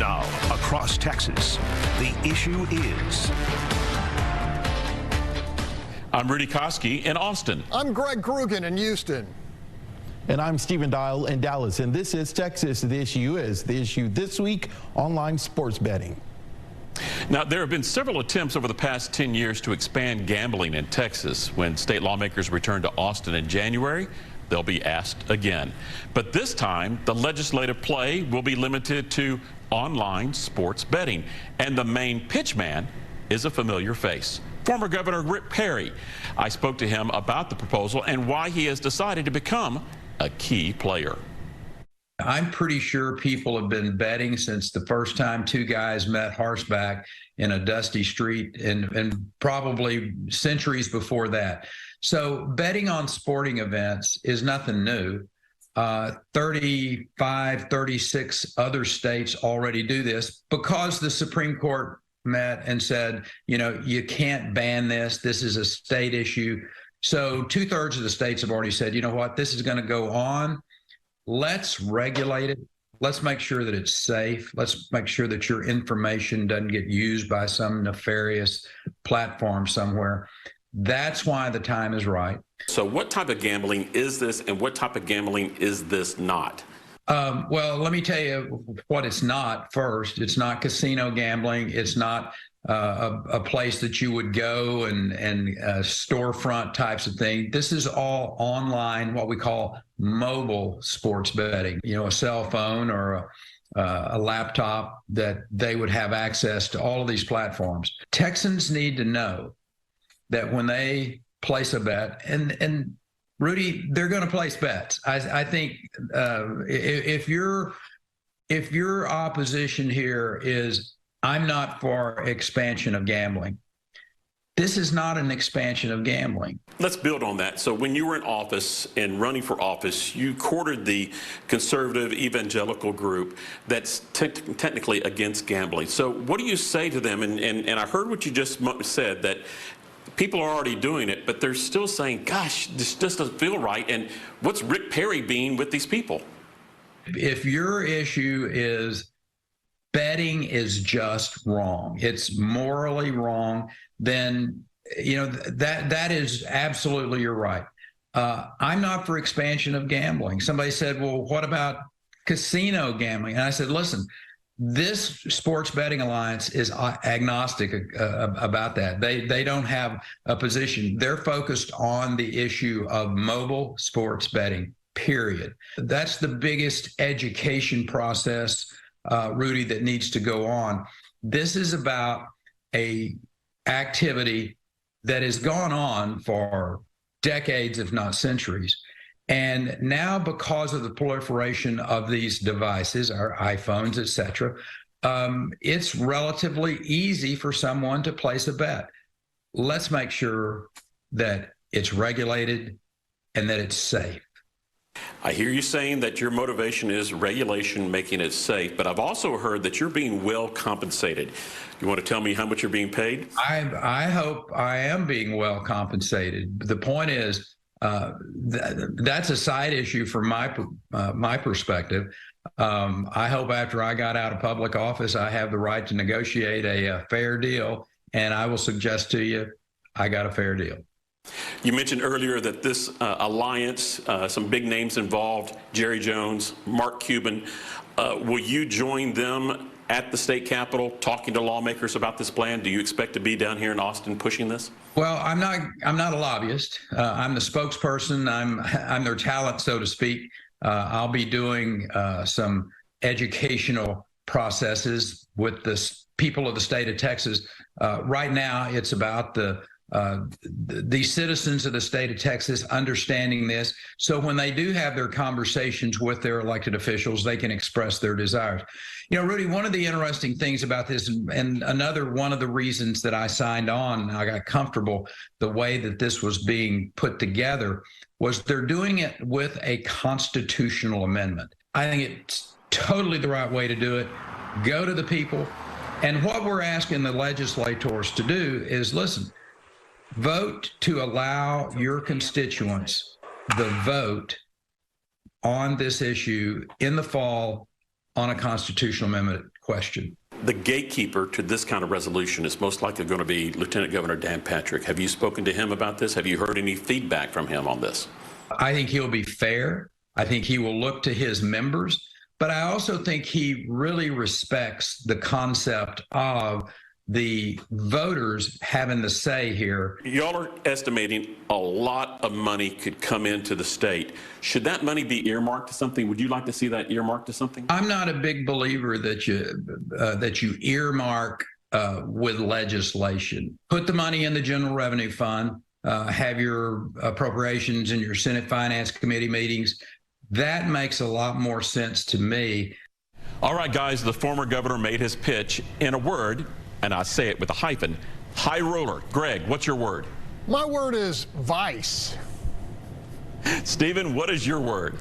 Now, across Texas, the issue is... I'm Rudy Koski in Austin. I'm Greg Krugen in Houston. And I'm Stephen Dial in Dallas. And this is Texas. The issue is the issue this week: online sports betting. Now, there have been several attempts over the past 10 years to expand gambling in Texas. When state lawmakers return to Austin in January, they'll be asked again. But this time, the legislative play will be limited to online sports betting. And the main pitchman is a familiar face: former Governor Rick Perry. I spoke to him about the proposal and why he has decided to become a key player. I'm pretty sure people have been betting since the first time two guys met horseback in a dusty street, and probably centuries before that. So betting on sporting events is nothing new. 35, 36 other states already do this because the Supreme Court met and said, you know, you can't ban this. This is a state issue. So 2/3 of the states have already said, you know what, this is going to go on. Let's regulate it. Let's make sure that it's safe. Let's make sure that your information doesn't get used by some nefarious platform somewhere. That's why the time is right. So what type of gambling is this, and what type of gambling is this not? Well, let me tell you what it's not first. It's not casino gambling. It's not a place that you would go and storefront types of thing. This is all online, what we call mobile sports betting. You know, a cell phone or a laptop that they would have access to all of these platforms. Texans need to know that when they place a bet, and Rudy, they're going to place bets. I think if your opposition here is, I'm not for expansion of gambling, this is not an expansion of gambling. Let's build on that. So when you were in office and running for office, you courted the conservative evangelical group that's technically against gambling. So what do you say to them? And I heard what you just said, that people are already doing it, but they're still saying, gosh, this just doesn't feel right. And what's Rick Perry being with these people? If your issue is betting is just wrong, it's morally wrong, then, you know, that is absolutely, you're right. I'm not for expansion of gambling. Somebody said, well, what about casino gambling? And I said, listen, this Sports Betting Alliance is agnostic about that. They don't have a position. They're focused on the issue of mobile sports betting, period. That's the biggest education process, Rudy, that needs to go on. This is about a activity that has gone on for decades, if not centuries. And now, because of the proliferation of these devices, our iPhones, et cetera, it's relatively easy for someone to place a bet. Let's make sure that it's regulated and that it's safe. I hear you saying that your motivation is regulation, making it safe, but I've also heard that you're being well compensated. You want to tell me how much you're being paid? I hope I am being well compensated. The point is, that's a side issue from my perspective. I hope after I got out of public office, I have the right to negotiate a fair deal, and I will suggest to you, I got a fair deal. You mentioned earlier that this alliance, some big names involved, Jerry Jones, Mark Cuban. Will you join them at the state capitol talking to lawmakers about this plan? Do you expect to be down here in Austin pushing this? Well, I'm not a lobbyist. I'm the spokesperson. I'm their talent, so to speak. I'll be doing some educational processes with the people of the state of Texas. Right now, it's about the citizens of the state of Texas understanding this, so when they do have their conversations with their elected officials, they can express their desires. You know, Rudy, one of the interesting things about this, and another one of the reasons that I signed on, I got comfortable the way that this was being put together, was they're doing it with a constitutional amendment. I think it's totally the right way to do it. Go to the people. And what we're asking the legislators to do is, listen, vote to allow your constituents the vote on this issue in the fall on a constitutional amendment. question. The gatekeeper to this kind of resolution is most likely going to be Lieutenant Governor Dan Patrick. Have you spoken to him about this? Have you heard any feedback from him on this? I think he'll be fair. I think he will look to his members, but I also think he really respects the concept of the voters having the say here. Y'all are estimating a lot of money could come into the state. Should that money be earmarked to something? Would you like to see that earmarked to something? I'm not a big believer that you earmark with legislation. Put the money in the General Revenue Fund. Have your appropriations in your Senate Finance Committee meetings. That makes a lot more sense to me. All right, guys, the former governor made his pitch in a word, and I say it with a hyphen, high roller. Greg, what's your word? My word is vice. Stephen, what is your word?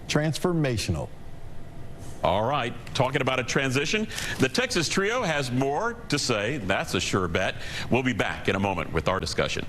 Transformational. All right, talking about a transition, the Texas Trio has more to say. That's a sure bet. We'll be back in a moment with our discussion.